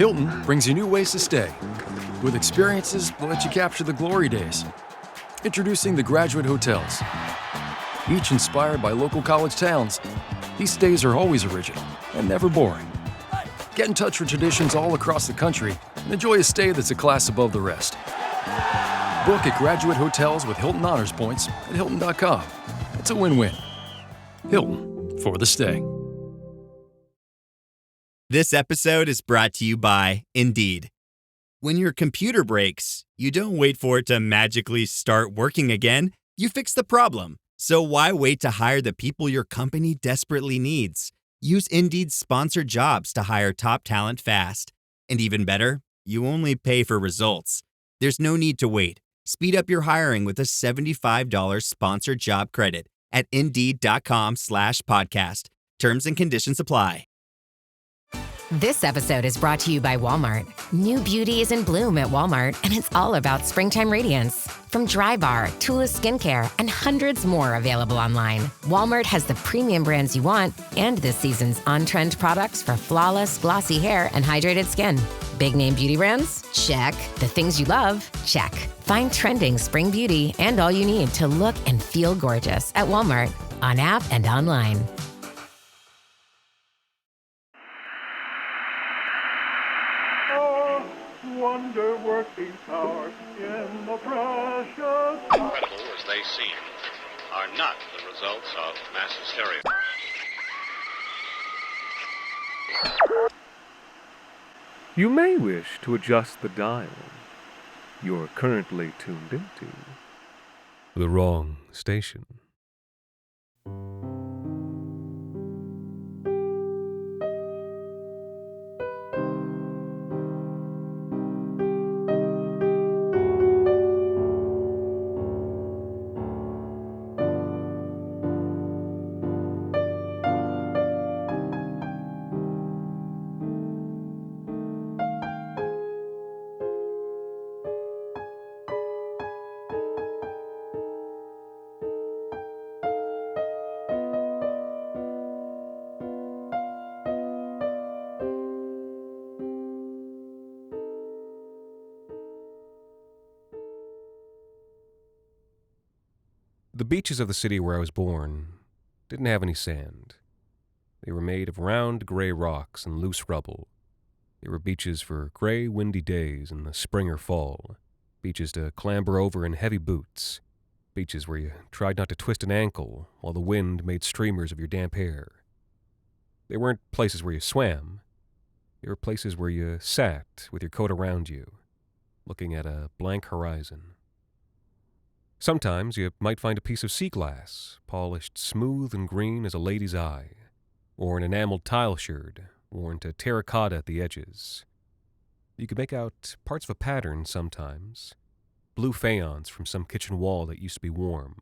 Hilton brings you new ways to stay, with experiences that let you capture the glory days. Introducing the Graduate Hotels. Each inspired by local college towns, these stays are always original and never boring. Get in touch with traditions all across the country and enjoy a stay that's a class above the rest. Book at Graduate Hotels with Hilton Honors Points at Hilton.com. It's a win-win. Hilton, for the stay. This episode is brought to you by Indeed. When your computer breaks, you don't wait for it to magically start working again. You fix the problem. So why wait to hire the people your company desperately needs? Use Indeed's sponsored jobs to hire top talent fast. And even better, you only pay for results. There's no need to wait. Speed up your hiring with a $75 sponsored job credit at Indeed.com/podcast. Terms and conditions apply. This episode is brought to you by Walmart. New beauty is in bloom at Walmart, and it's all about springtime radiance. From Drybar, Tula Skincare, and hundreds more available online, Walmart has the premium brands you want and this season's on-trend products for flawless, glossy hair and hydrated skin. Big name beauty brands? Check. The things you love? Check. Find trending spring beauty and all you need to look and feel gorgeous at Walmart, on app and online. Wonder-working power in the precious... Incredible as they seem, are not the results of mass hysteria. You may wish to adjust the dial. You're currently tuned into the wrong station. The beaches of the city where I was born didn't have any sand. They were made of round gray rocks and loose rubble. They were beaches for gray, windy days in the spring or fall, beaches to clamber over in heavy boots, beaches where you tried not to twist an ankle while the wind made streamers of your damp hair. They weren't places where you swam. They were places where you sat with your coat around you, looking at a blank horizon. Sometimes you might find a piece of sea glass, polished smooth and green as a lady's eye, or an enameled tile sherd, worn to terracotta at the edges. You could make out parts of a pattern sometimes, blue faience from some kitchen wall that used to be warm,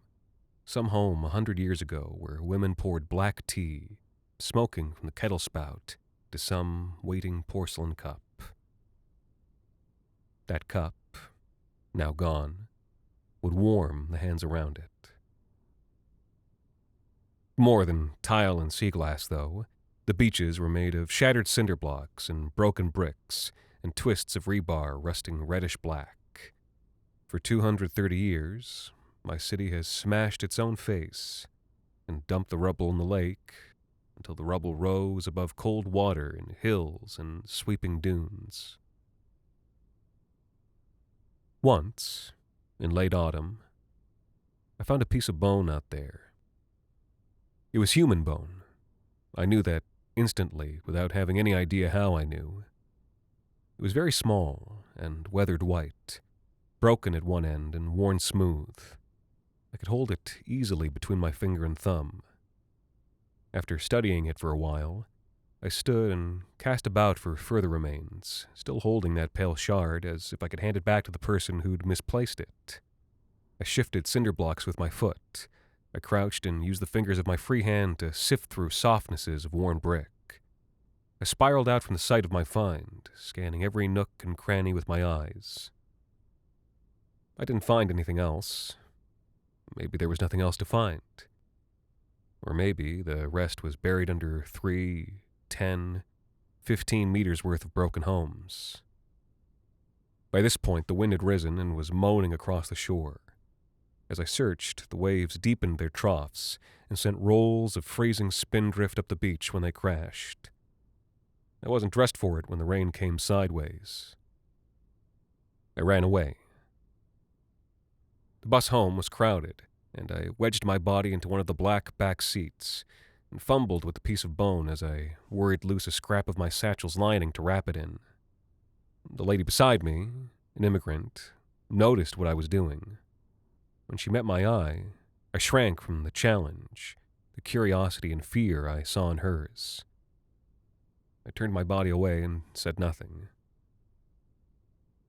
some home 100 years ago where women poured black tea, smoking from the kettle spout, to some waiting porcelain cup. That cup, now gone, would warm the hands around it. More than tile and sea glass, though, the beaches were made of shattered cinder blocks and broken bricks and twists of rebar rusting reddish-black. For 230 years, my city has smashed its own face and dumped the rubble in the lake until the rubble rose above cold water in hills and sweeping dunes. Once, in late autumn, I found a piece of bone out there. It was human bone. I knew that instantly, without having any idea how I knew. It was very small and weathered white, broken at one end and worn smooth. I could hold it easily between my finger and thumb. After studying it for a while, I stood and cast about for further remains, still holding that pale shard as if I could hand it back to the person who'd misplaced it. I shifted cinder blocks with my foot. I crouched and used the fingers of my free hand to sift through softnesses of worn brick. I spiraled out from the site of my find, scanning every nook and cranny with my eyes. I didn't find anything else. Maybe there was nothing else to find. Or maybe the rest was buried under 3, 10, 15 meters worth of broken homes. By this point, the wind had risen and was moaning across the shore. As I searched, the waves deepened their troughs and sent rolls of freezing spindrift up the beach when they crashed. I wasn't dressed for it when the rain came sideways. I ran away. The bus home was crowded, and I wedged my body into one of the black back seats and fumbled with the piece of bone as I worried loose a scrap of my satchel's lining to wrap it in. The lady beside me, an immigrant, noticed what I was doing. When she met my eye, I shrank from the challenge, the curiosity and fear I saw in hers. I turned my body away and said nothing.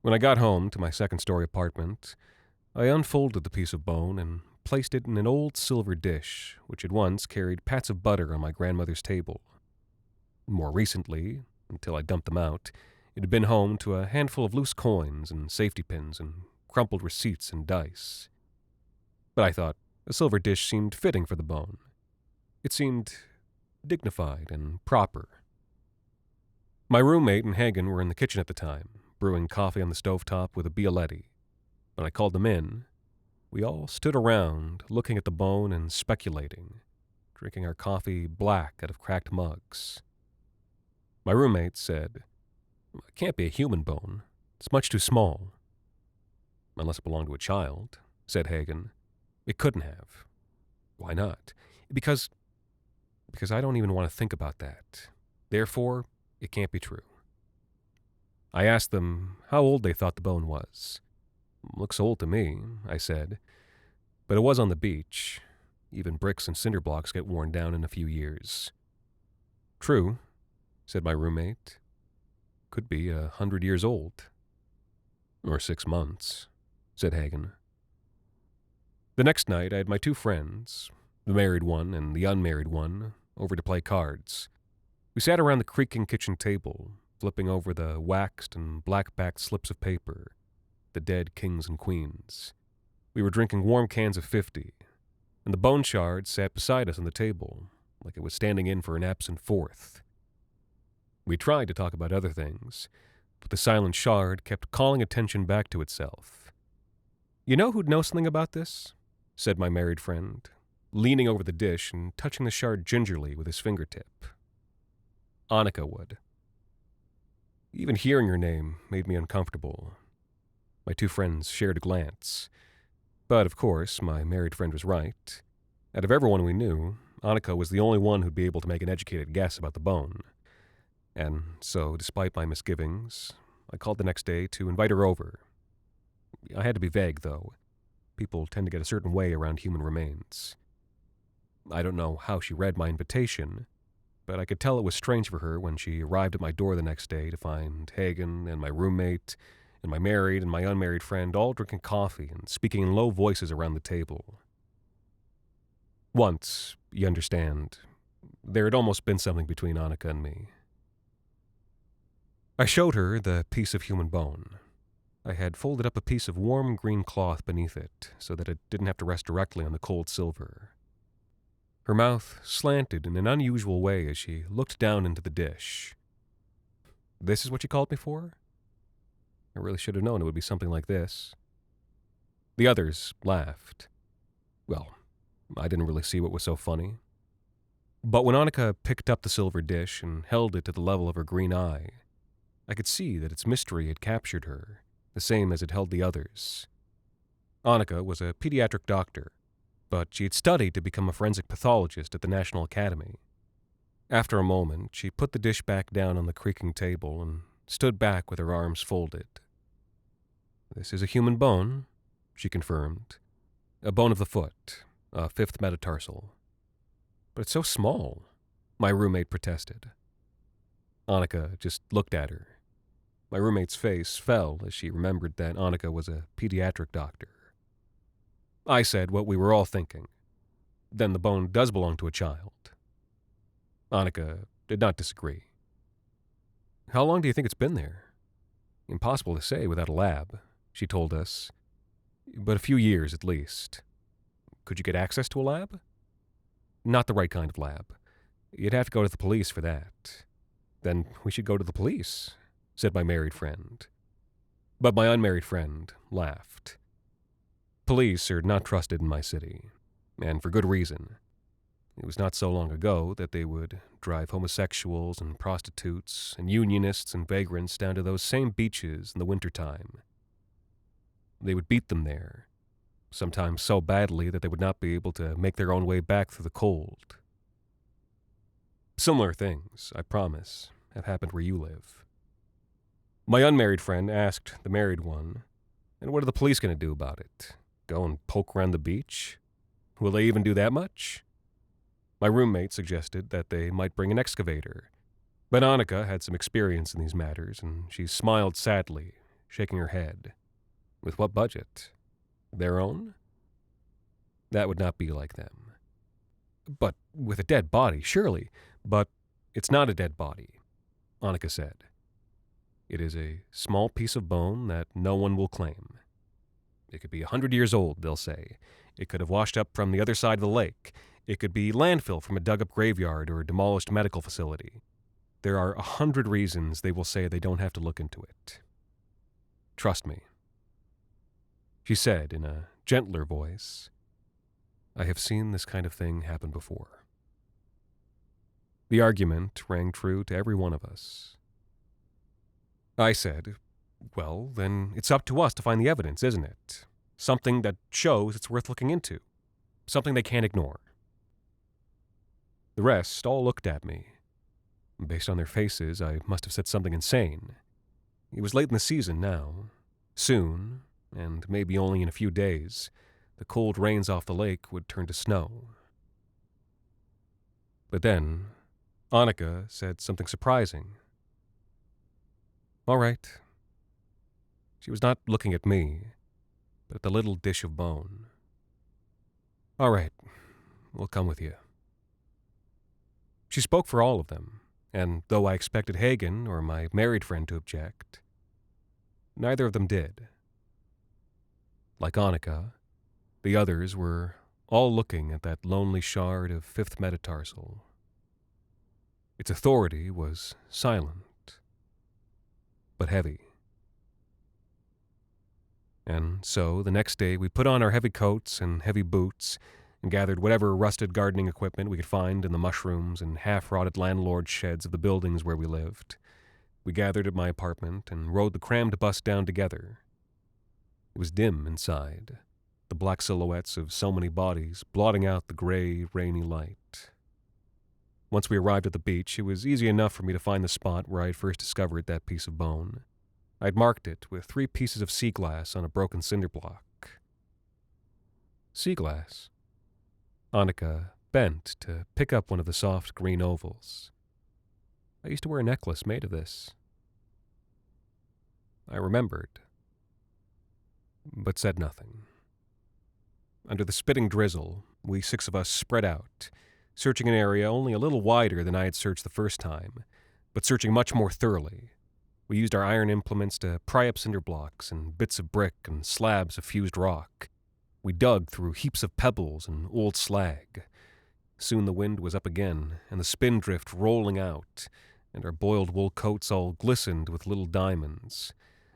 When I got home to my second-story apartment, I unfolded the piece of bone and placed it in an old silver dish which had once carried pats of butter on my grandmother's table. More recently, until I dumped them out, it had been home to a handful of loose coins and safety pins and crumpled receipts and dice. But I thought a silver dish seemed fitting for the bone. It seemed dignified and proper. My roommate and Hagen were in the kitchen at the time, brewing coffee on the stovetop with a Bialetti. When I called them in, we all stood around, looking at the bone and speculating, drinking our coffee black out of cracked mugs. My roommate said, "It can't be a human bone. It's much too small." "Unless it belonged to a child," said Hagen. "It couldn't have." "Why not?" Because I don't even want to think about that. Therefore, it can't be true." I asked them how old they thought the bone was. "Looks old to me," I said. "But it was on the beach. Even bricks and cinder blocks get worn down in a few years." "True," said my roommate. "Could be 100 years old." "Or 6 months," said Hagen. The next night, I had my 2 friends, the married one and the unmarried one, over to play cards. We sat around the creaking kitchen table, flipping over the waxed and black-backed slips of paper, the dead kings and queens. We were drinking warm cans of 50, and the bone shard sat beside us on the table, like it was standing in for an absent fourth. We tried to talk about other things, but the silent shard kept calling attention back to itself. "You know who'd know something about this?" said my married friend, leaning over the dish and touching the shard gingerly with his fingertip. "Annika would." Even hearing her name made me uncomfortable. My 2 friends shared a glance. But, of course, my married friend was right. Out of everyone we knew, Annika was the only one who'd be able to make an educated guess about the bone. And so, despite my misgivings, I called the next day to invite her over. I had to be vague, though. People tend to get a certain way around human remains. I don't know how she read my invitation, but I could tell it was strange for her when she arrived at my door the next day to find Hagen and my roommate and my married and my unmarried friend all drinking coffee and speaking in low voices around the table. Once, you understand, there had almost been something between Annika and me. I showed her the piece of human bone. I had folded up a piece of warm green cloth beneath it so that it didn't have to rest directly on the cold silver. Her mouth slanted in an unusual way as she looked down into the dish. "This is what you called me for?" I really should have known it would be something like this. The others laughed. Well, I didn't really see what was so funny. But when Annika picked up the silver dish and held it to the level of her green eye, I could see that its mystery had captured her, the same as it held the others. Annika was a pediatric doctor, but she had studied to become a forensic pathologist at the National Academy. After a moment, she put the dish back down on the creaking table and stood back with her arms folded. "This is a human bone," she confirmed. "A bone of the foot, a 5th metatarsal." "But it's so small," my roommate protested. Annika just looked at her. My roommate's face fell as she remembered that Annika was a pediatric doctor. I said what we were all thinking. "Then the bone does belong to a child." Annika did not disagree. "How long do you think it's been there?" "Impossible to say without a lab," she told us. "But a few years at least." "Could you get access to a lab?" "Not the right kind of lab. You'd have to go to the police for that." Then we should go to the police, said my married friend. But my unmarried friend laughed. Police are not trusted in my city, and for good reason. It was not so long ago that they would drive homosexuals and prostitutes and unionists and vagrants down to those same beaches in the wintertime. They would beat them there, sometimes so badly that they would not be able to make their own way back through the cold. Similar things, I promise, have happened where you live. My unmarried friend asked the married one, and what are the police going to do about it? Go and poke around the beach? Will they even do that much? My roommate suggested that they might bring an excavator, but Annika had some experience in these matters, and she smiled sadly, shaking her head. With what budget? Their own? That would not be like them. But with a dead body, surely. But it's not a dead body, Annika said. It is a small piece of bone that no one will claim. It could be 100 years old, they'll say. It could have washed up from the other side of the lake. It could be landfill from a dug-up graveyard or a demolished medical facility. There are 100 reasons they will say they don't have to look into it. Trust me. She said in a gentler voice, I have seen this kind of thing happen before. The argument rang true to every one of us. I said, well, then it's up to us to find the evidence, isn't it? Something that shows it's worth looking into. Something they can't ignore. The rest all looked at me. Based on their faces, I must have said something insane. It was late in the season now. Soon, and maybe only in a few days, the cold rains off the lake would turn to snow. But then, Annika said something surprising. All right. She was not looking at me, but at the little dish of bone. All right, we'll come with you. She spoke for all of them, and though I expected Hagen or my married friend to object, neither of them did. Like Annika, the others were all looking at that lonely shard of fifth metatarsal. Its authority was silent, but heavy. And so, the next day, we put on our heavy coats and heavy boots and gathered whatever rusted gardening equipment we could find in the mushrooms and half-rotted landlord sheds of the buildings where we lived. We gathered at my apartment and rode the crammed bus down together. It was dim inside, the black silhouettes of so many bodies blotting out the gray, rainy light. Once we arrived at the beach, it was easy enough for me to find the spot where I had first discovered that piece of bone. I had marked it with 3 pieces of sea glass on a broken cinder block. Sea glass? Annika bent to pick up one of the soft green ovals. I used to wear a necklace made of this. I remembered, but said nothing. Under the spitting drizzle, we 6 of us spread out, searching an area only a little wider than I had searched the first time, but searching much more thoroughly. We used our iron implements to pry up cinder blocks and bits of brick and slabs of fused rock. We dug through heaps of pebbles and old slag. Soon the wind was up again, and the spindrift rolling out, and our boiled wool coats all glistened with little diamonds,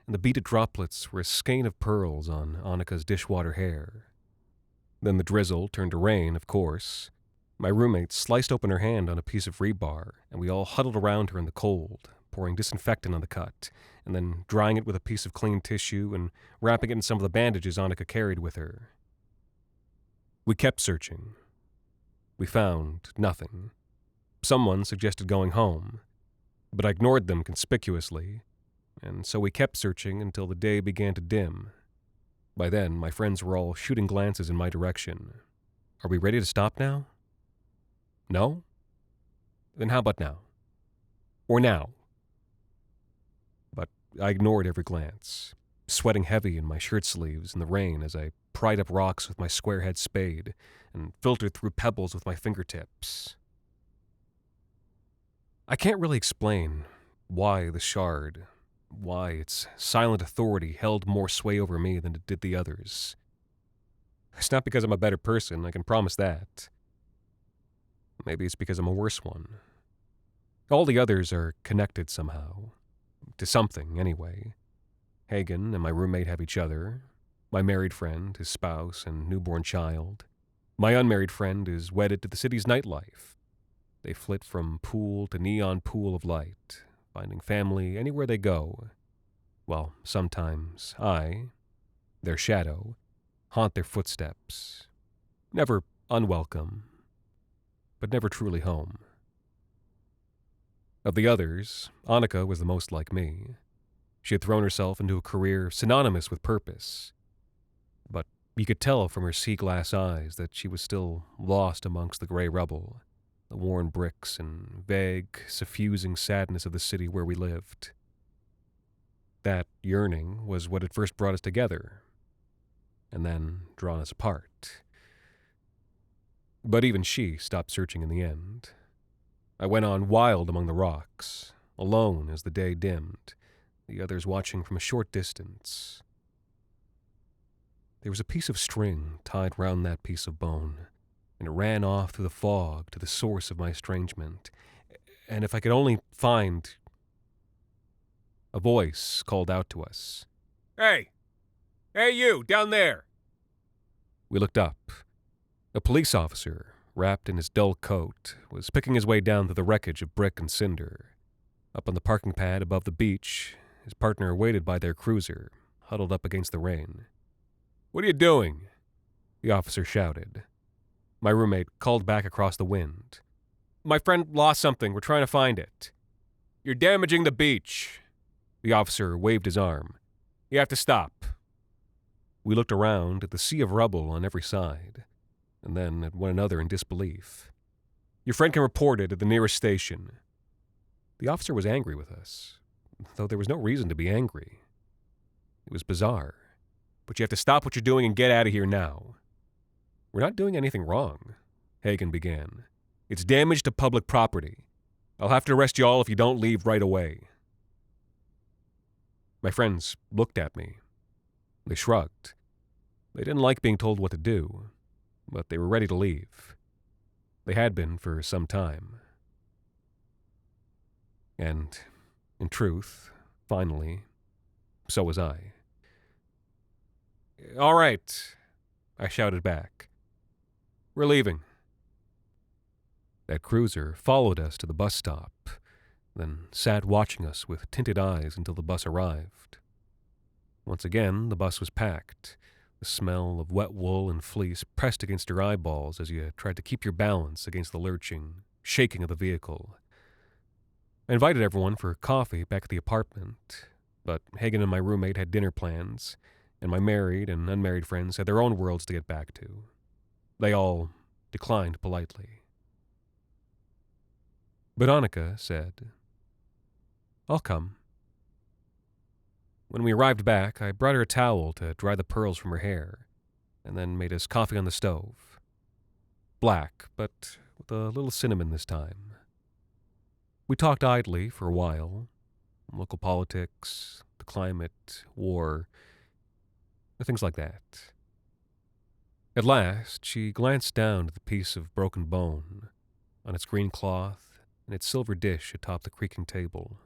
and the beaded droplets were a skein of pearls on Annika's dishwater hair. Then the drizzle turned to rain, of course. My roommate sliced open her hand on a piece of rebar, and we all huddled around her in the cold, pouring disinfectant on the cut, and then drying it with a piece of clean tissue and wrapping it in some of the bandages Annika carried with her. We kept searching. We found nothing. Someone suggested going home, but I ignored them conspicuously, and so we kept searching until the day began to dim. By then, my friends were all shooting glances in my direction. Are we ready to stop now? No? Then how about now? Or now? But I ignored every glance, sweating heavy in my shirt sleeves in the rain as I pried up rocks with my square-head spade and filtered through pebbles with my fingertips. I can't really explain why the shard, why its silent authority held more sway over me than it did the others. It's not because I'm a better person, I can promise that. Maybe it's because I'm a worse one. All the others are connected somehow. To something, anyway. Hagen and my roommate have each other. My married friend, his spouse, and newborn child. My unmarried friend is wedded to the city's nightlife. They flit from pool to neon pool of light, finding family anywhere they go. While sometimes I, their shadow, haunt their footsteps. Never unwelcome, but never truly home. Of the others, Annika was the most like me. She had thrown herself into a career synonymous with purpose. But you could tell from her sea glass eyes that she was still lost amongst the gray rubble, the worn bricks and vague, suffusing sadness of the city where we lived. That yearning was what had first brought us together, and then drawn us apart. But even she stopped searching in the end. I went on wild among the rocks, alone as the day dimmed, the others watching from a short distance. There was a piece of string tied round that piece of bone, and it ran off through the fog to the source of my estrangement. And if I could only find... A voice called out to us. "Hey! Hey you, down there!" We looked up. A police officer, wrapped in his dull coat, was picking his way down through the wreckage of brick and cinder. Up on the parking pad above the beach, his partner waited by their cruiser, huddled up against the rain. "What are you doing?" the officer shouted. My roommate called back across the wind. "My friend lost something. We're trying to find it." "You're damaging the beach." The officer waved his arm. "You have to stop." We looked around at the sea of rubble on every side, and then at one another in disbelief. "Your friend can report it at the nearest station." The officer was angry with us, though there was no reason to be angry. It was bizarre. "But you have to stop what you're doing and get out of here now." "We're not doing anything wrong," Hagen began. "It's damage to public property. I'll have to arrest you all if you don't leave right away." My friends looked at me. They shrugged. They didn't like being told what to do, but they were ready to leave. They had been for some time. And, in truth, finally, so was I. "All right," I shouted back. "We're leaving." That cruiser followed us to the bus stop, then sat watching us with tinted eyes until the bus arrived. Once again, the bus was packed, the smell of wet wool and fleece pressed against your eyeballs as you tried to keep your balance against the lurching, shaking of the vehicle. I invited everyone for coffee back at the apartment, but Hagen and my roommate had dinner plans, and my married and unmarried friends had their own worlds to get back to. They all declined politely. But Annika said, "I'll come." When we arrived back, I brought her a towel to dry the pearls from her hair, and then made us coffee on the stove. Black, but with a little cinnamon this time. We talked idly for a while. Local politics, the climate, war, things like that. At last, she glanced down at the piece of broken bone, on its green cloth and its silver dish atop the creaking table.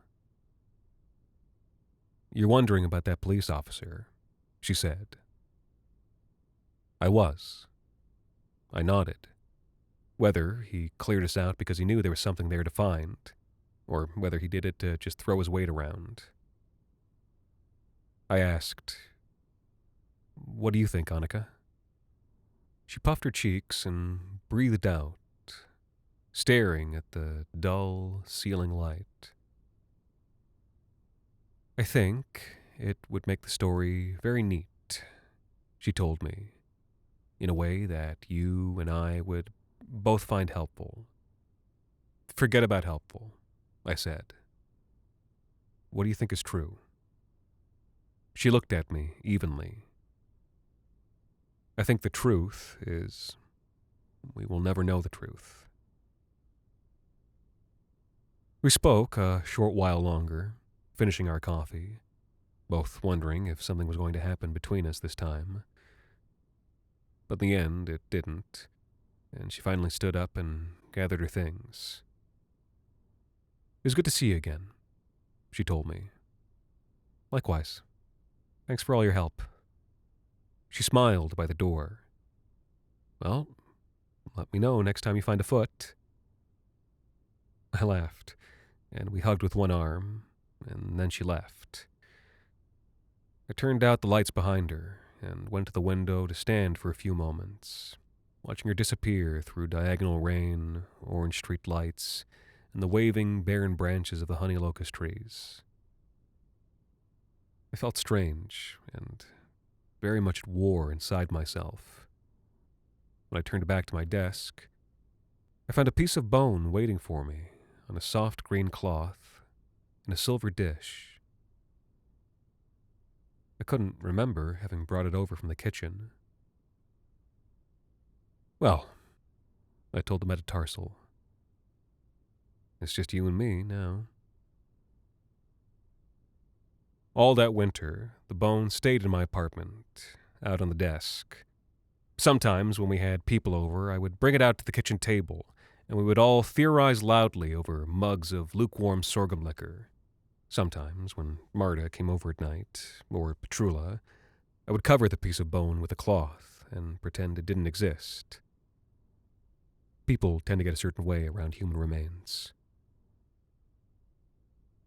"You're wondering about that police officer," she said. I was. I nodded. Whether he cleared us out because he knew there was something there to find, or whether he did it to just throw his weight around. I asked, "What do you think, Annika?" She puffed her cheeks and breathed out, staring at the dull ceiling light. "I think it would make the story very neat," she told me, in a way that you and I would both find helpful. "Forget about helpful," I said. "What do you think is true?" She looked at me evenly. "I think the truth is we will never know the truth." We spoke a short while longer, finishing our coffee, both wondering if something was going to happen between us this time. But in the end, it didn't, and she finally stood up and gathered her things. was good to see you again, she told me. Likewise. Thanks for all your help. She smiled by the door. Well, let me know next time you find a foot. I laughed, and we hugged with one arm, and then she left. I turned out the lights behind her and went to the window to stand for a few moments, watching her disappear through diagonal rain, orange street lights, and the waving, barren branches of the honey locust trees. I felt strange and very much at war inside myself. When I turned back to my desk, I found a piece of bone waiting for me on a soft green cloth in a silver dish. I couldn't remember having brought it over from the kitchen. Well, I told the metatarsal, it's just you and me now. All that winter, the bone stayed in my apartment, out on the desk. Sometimes, when we had people over, I would bring it out to the kitchen table, and we would all theorize loudly over mugs of lukewarm sorghum liquor. Sometimes, when Marta came over at night, or Petrula, I would cover the piece of bone with a cloth and pretend it didn't exist. People tend to get a certain way around human remains.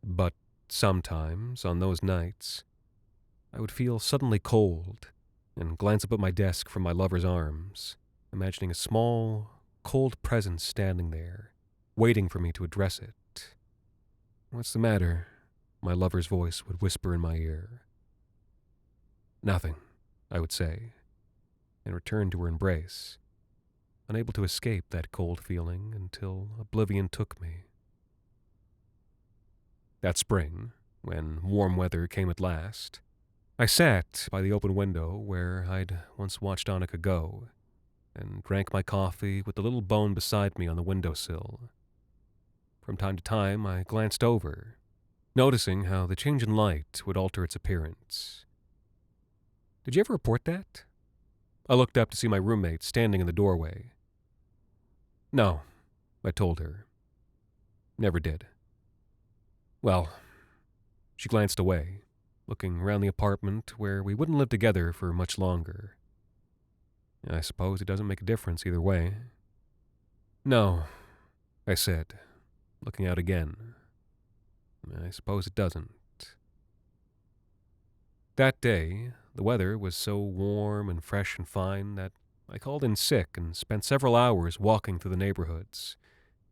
But sometimes, on those nights, I would feel suddenly cold and glance up at my desk from my lover's arms, imagining a small, cold presence standing there, waiting for me to address it. What's the matter? My lover's voice would whisper in my ear. Nothing, I would say, and return to her embrace, unable to escape that cold feeling until oblivion took me. That spring, when warm weather came at last, I sat by the open window where I'd once watched Annika go, and drank my coffee with the little bone beside me on the windowsill. From time to time, I glanced over, noticing how the change in light would alter its appearance. Did you ever report that? I looked up to see my roommate standing in the doorway. No, I told her. Never did. Well, she glanced away, looking around the apartment where we wouldn't live together for much longer. I suppose it doesn't make a difference either way. No, I said, looking out again. I suppose it doesn't. That day, the weather was so warm and fresh and fine that I called in sick and spent several hours walking through the neighborhoods,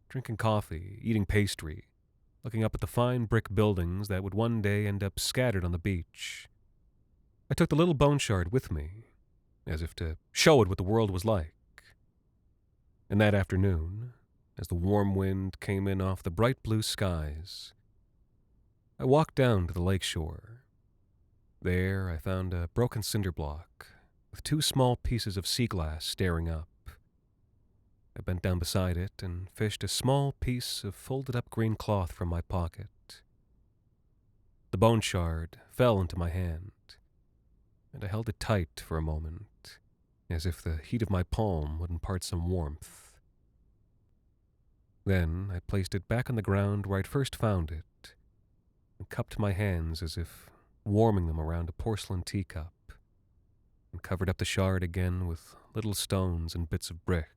drinking coffee, eating pastry, looking up at the fine brick buildings that would one day end up scattered on the beach. I took the little bone shard with me, as if to show it what the world was like. And that afternoon, as the warm wind came in off the bright blue skies, I walked down to the lake shore. There I found a broken cinder block with two small pieces of sea glass staring up. I bent down beside it and fished a small piece of folded-up green cloth from my pocket. The bone shard fell into my hand, and I held it tight for a moment, as if the heat of my palm would impart some warmth. Then I placed it back on the ground where I'd first found it, and cupped my hands as if warming them around a porcelain teacup, and covered up the shard again with little stones and bits of brick.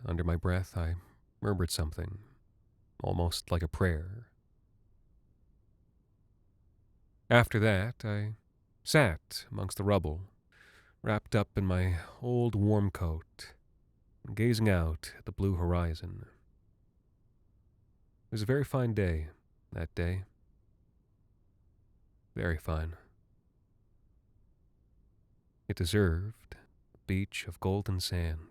Under my breath, I murmured something, almost like a prayer. After that, I sat amongst the rubble, wrapped up in my old warm coat, gazing out at the blue horizon. It was a very fine day, that day. Very fine. It deserved a beach of golden sand.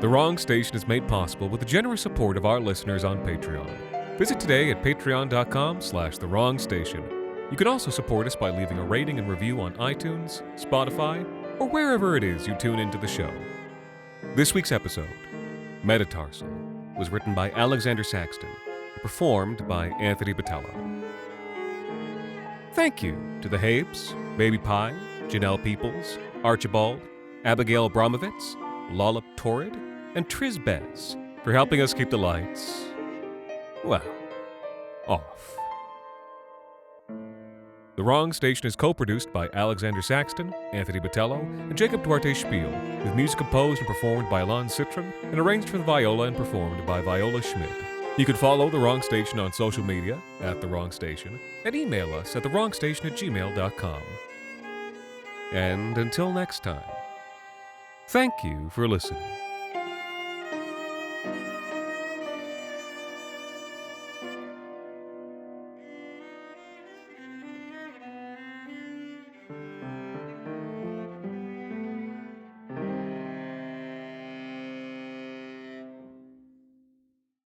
The Wrong Station is made possible with the generous support of our listeners on Patreon. Visit today at patreon.com/thewrongstation. You can also support us by leaving a rating and review on iTunes, Spotify, or wherever it is you tune into the show. This week's episode, Metatarsal, was written by Alexander Saxton and performed by Anthony Botello. Thank you to the Habes, Baby Pie, Janelle Peoples, Archibald, Abigail Abramovitz, Lollop Torrid, and Trizbez for helping us keep the lights, well, off. The Wrong Station is co-produced by Alexander Saxton, Anthony Botello, and Jacob Duarte Spiel, with music composed and performed by Alon Citron and arranged for the viola and performed by Viola Schmidt. You can follow The Wrong Station on social media at The Wrong Station and email us at thewrongstation@gmail.com. And until next time, thank you for listening.